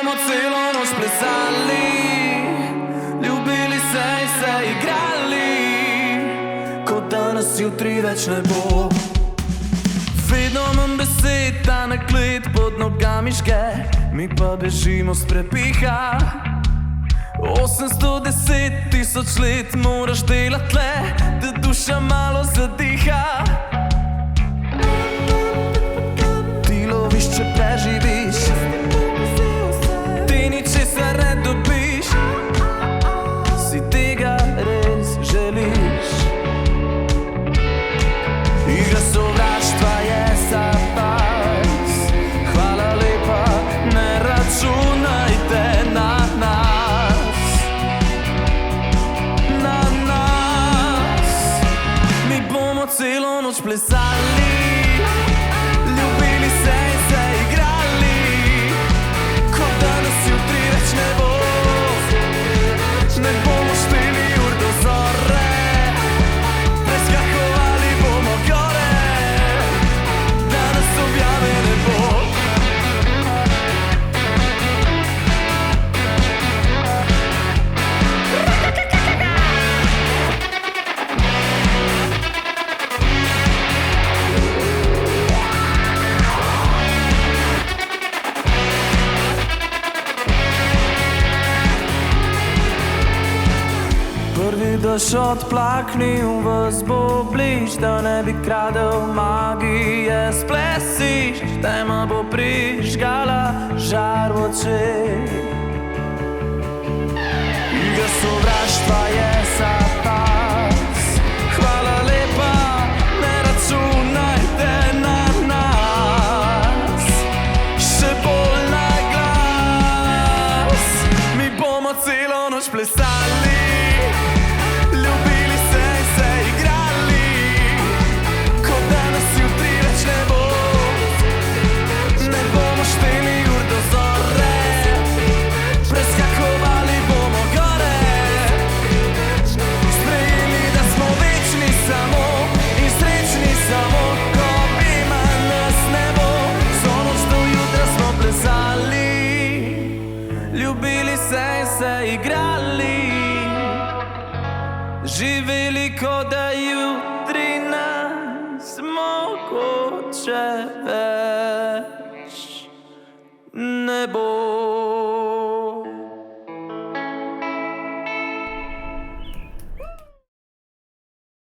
bomo celo noč plesali, ljubili se in se igrali, kot da nas jutri več ne bo. Vedno manj besed, ta nakled pod nogami žge, mi pa bežimo s prepiha. 810 000 let moraš delati le, da duša malo zadiha. Ti loviš, če preživiš, ti ničesar ne dobiš, si tega res želiš. Igra sovraštva je za pas, hvala lepa, ne računajte na nas. Na nas. Mi bomo celo noč plesali, ljubili se in se igrali, kot da nas jutri več ne bo. Ne bomo šteli ur do zore, preskakovali bomo gore, da nas objave ne bo. Prvi dež odplaknil, vas bo bliž, da ne bi kradel magije s plesiš. Tema bo prižgala žar v očeh. Igra sovraštva je za pas, hvala lepa, ne računajte na nas. Še bolj na glas, mi bomo celo noč plesali, ljubili se in se igrali, kot da nas jutri več ne bo. Ne bomo šteli ur do zore, preskakovali bomo gore, sprejeli, da smo večni samo in srečni samo, ko ima nas nebo. Vso noč do jutra smo plesali, ljubili se in se igrali, živeli, kot da jutri nas mogoče več.